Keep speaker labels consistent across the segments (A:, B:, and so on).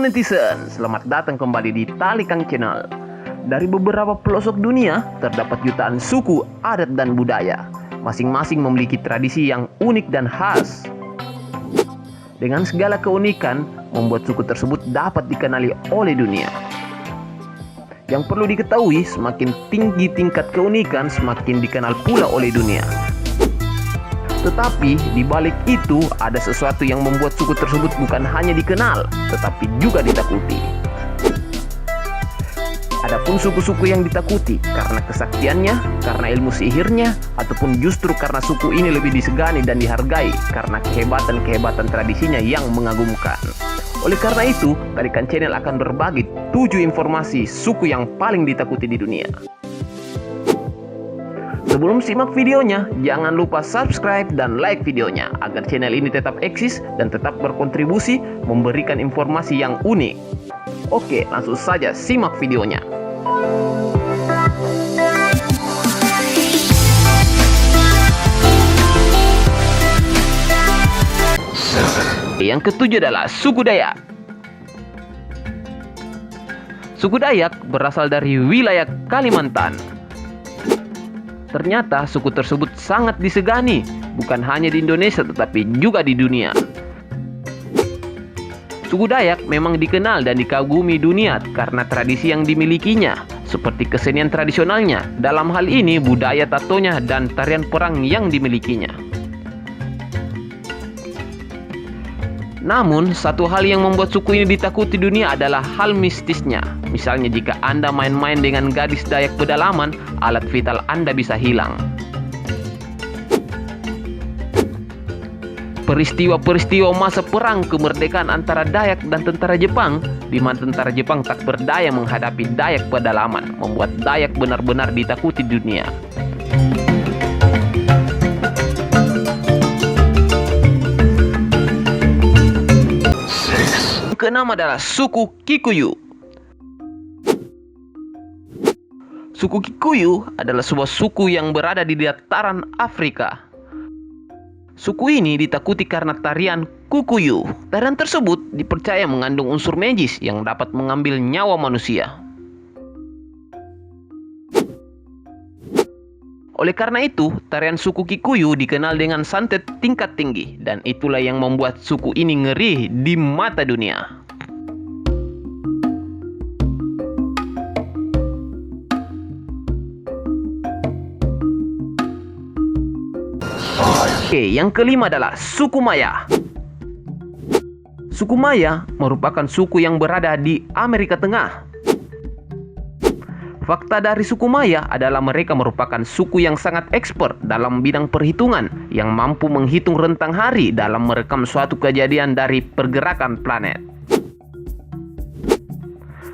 A: Halo netizen, selamat datang kembali di Talikang Channel. Dari beberapa pelosok dunia, terdapat jutaan suku, adat, dan budaya. Masing-masing memiliki tradisi yang unik dan khas. Dengan segala keunikan, membuat suku tersebut dapat dikenali oleh dunia. Yang perlu diketahui, semakin tinggi tingkat keunikan, semakin dikenal pula oleh dunia. Tetapi di balik itu ada sesuatu yang membuat suku tersebut bukan hanya dikenal, tetapi juga ditakuti. Adapun suku-suku yang ditakuti karena kesaktiannya, karena ilmu sihirnya, ataupun justru karena suku ini lebih disegani dan dihargai karena kehebatan-kehebatan tradisinya yang mengagumkan. Oleh karena itu, Talikang Channel akan berbagi 7 informasi suku yang paling ditakuti di dunia. Sebelum simak videonya, jangan lupa subscribe dan like videonya agar channel ini tetap eksis dan tetap berkontribusi memberikan informasi yang unik. Oke, langsung saja simak videonya. Yang ketujuh adalah suku Dayak. Suku Dayak berasal dari wilayah Kalimantan. Ternyata suku tersebut sangat disegani, bukan hanya di Indonesia tetapi juga di dunia. Suku Dayak memang dikenal dan dikagumi dunia karena tradisi yang dimilikinya, seperti kesenian tradisionalnya, dalam hal ini budaya tatonya dan tarian perang yang dimilikinya. Namun, satu hal yang membuat suku ini ditakuti dunia adalah hal mistisnya. Misalnya jika Anda main-main dengan gadis Dayak pedalaman, alat vital Anda bisa hilang. Peristiwa-peristiwa masa perang kemerdekaan antara Dayak dan tentara Jepang, di mana tentara Jepang tak berdaya menghadapi Dayak pedalaman, membuat Dayak benar-benar ditakuti dunia. Keenam adalah suku Kikuyu. Suku Kikuyu adalah sebuah suku yang berada di dataran Afrika. Suku ini ditakuti karena tarian Kukuyu. Tarian tersebut dipercaya mengandung unsur magis yang dapat mengambil nyawa manusia. Oleh karena itu, tarian suku Kikuyu dikenal dengan santet tingkat tinggi, dan itulah yang membuat suku ini ngeri di mata dunia. Oke, yang kelima adalah suku Maya. Suku Maya merupakan suku yang berada di Amerika Tengah. Fakta dari suku Maya adalah mereka merupakan suku yang sangat expert dalam bidang perhitungan, yang mampu menghitung rentang hari dalam merekam suatu kejadian dari pergerakan planet.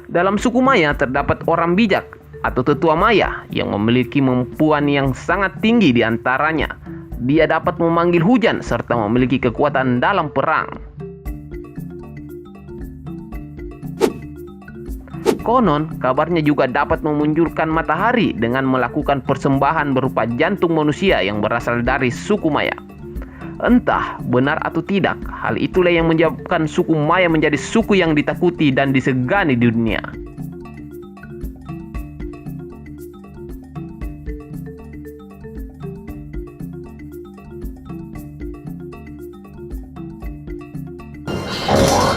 A: Dalam suku Maya terdapat orang bijak atau tetua Maya yang memiliki kemampuan yang sangat tinggi. Di antaranya, dia dapat memanggil hujan serta memiliki kekuatan dalam perang. Konon, kabarnya juga dapat memunculkan matahari dengan melakukan persembahan berupa jantung manusia yang berasal dari suku Maya. Entah benar atau tidak, hal itulah yang menyebabkan suku Maya menjadi suku yang ditakuti dan disegani di dunia.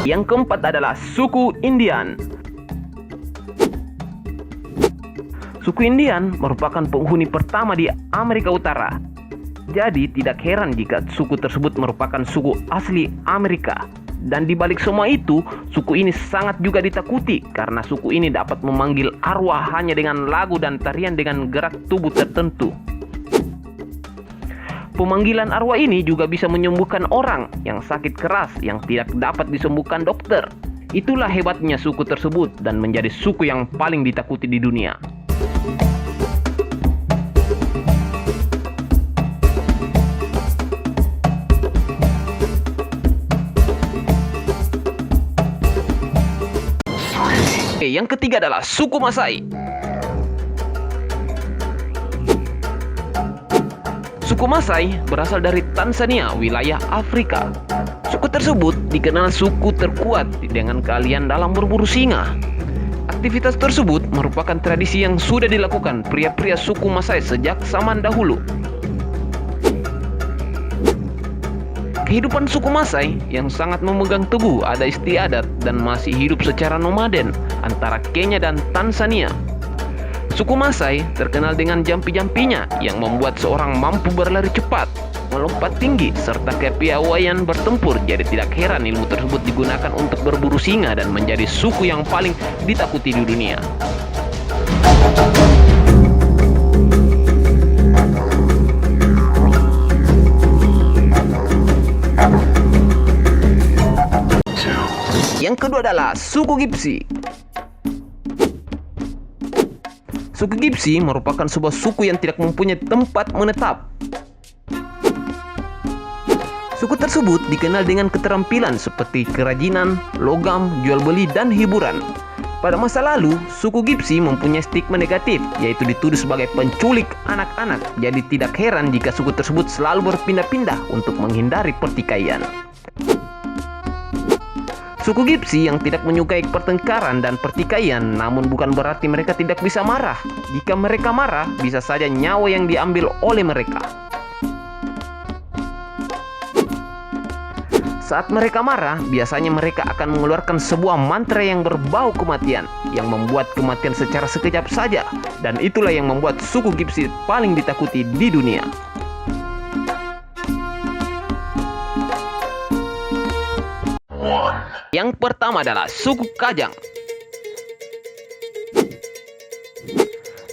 A: Yang keempat adalah suku Indian. Suku Indian merupakan penghuni pertama di Amerika Utara. Jadi tidak heran jika suku tersebut merupakan suku asli Amerika. Dan di balik semua itu, suku ini sangat juga ditakuti karena suku ini dapat memanggil arwah hanya dengan lagu dan tarian dengan gerak tubuh tertentu. Pemanggilan arwah ini juga bisa menyembuhkan orang yang sakit keras yang tidak dapat disembuhkan dokter. Itulah hebatnya suku tersebut dan menjadi suku yang paling ditakuti di dunia. Oke, yang ketiga adalah suku Masai. Suku Masai berasal dari Tanzania, wilayah Afrika. Suku tersebut dikenal suku terkuat dengan keahlian dalam berburu singa. Aktivitas tersebut merupakan tradisi yang sudah dilakukan pria-pria suku Masai sejak zaman dahulu. Kehidupan suku Masai yang sangat memegang teguh adat istiadat dan masih hidup secara nomaden antara Kenya dan Tanzania. Suku Masai terkenal dengan jampi-jampinya yang membuat seorang mampu berlari cepat, melompat tinggi, serta kepiawaian bertempur. Jadi tidak heran ilmu tersebut digunakan untuk berburu singa dan menjadi suku yang paling ditakuti di dunia. Yang kedua adalah suku Gipsi. Suku Gipsi merupakan sebuah suku yang tidak mempunyai tempat menetap. Suku tersebut dikenal dengan keterampilan seperti kerajinan, logam, jual beli, dan hiburan. Pada masa lalu, suku Gipsi mempunyai stigma negatif, yaitu dituduh sebagai penculik anak-anak. Jadi tidak heran jika suku tersebut selalu berpindah-pindah untuk menghindari pertikaian. Suku Gipsi yang tidak menyukai pertengkaran dan pertikaian, namun bukan berarti mereka tidak bisa marah. Jika mereka marah, bisa saja nyawa yang diambil oleh mereka. Saat mereka marah, biasanya mereka akan mengeluarkan sebuah mantra yang berbau kematian, yang membuat kematian secara sekejap saja. Dan itulah yang membuat suku Gipsi paling ditakuti di dunia. Yang pertama adalah suku Kajang.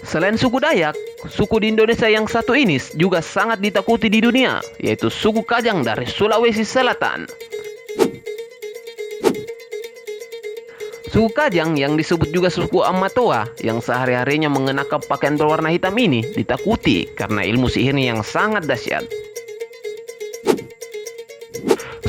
A: Selain suku Dayak, suku di Indonesia yang satu ini juga sangat ditakuti di dunia, yaitu suku Kajang dari Sulawesi Selatan. Suku Kajang yang disebut juga suku Amatoa yang sehari-harinya mengenakan pakaian berwarna hitam ini ditakuti karena ilmu sihirnya yang sangat dahsyat.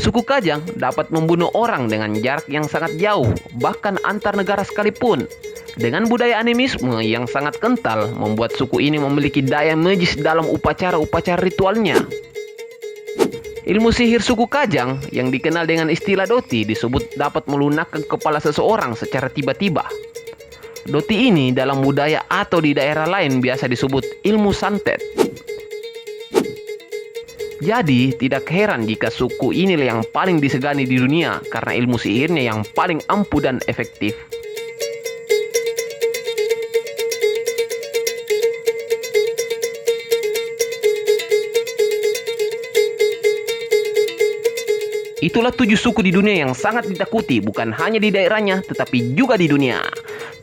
A: Suku Kajang dapat membunuh orang dengan jarak yang sangat jauh, bahkan antar negara sekalipun. Dengan budaya animisme yang sangat kental, membuat suku ini memiliki daya magis dalam upacara-upacara ritualnya. Ilmu sihir suku Kajang yang dikenal dengan istilah doti disebut dapat melunakkan kepala seseorang secara tiba-tiba. Doti ini dalam budaya atau di daerah lain biasa disebut ilmu santet. Jadi, tidak heran jika suku inilah yang paling disegani di dunia karena ilmu sihirnya yang paling ampuh dan efektif. Itulah 7 suku di dunia yang sangat ditakuti, bukan hanya di daerahnya, tetapi juga di dunia.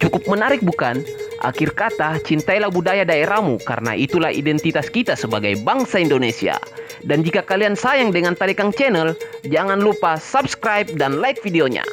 A: Cukup menarik bukan? Akhir kata, cintailah budaya daerahmu, karena itulah identitas kita sebagai bangsa Indonesia. Dan jika kalian sayang dengan Talikang Channel, jangan lupa subscribe dan like videonya.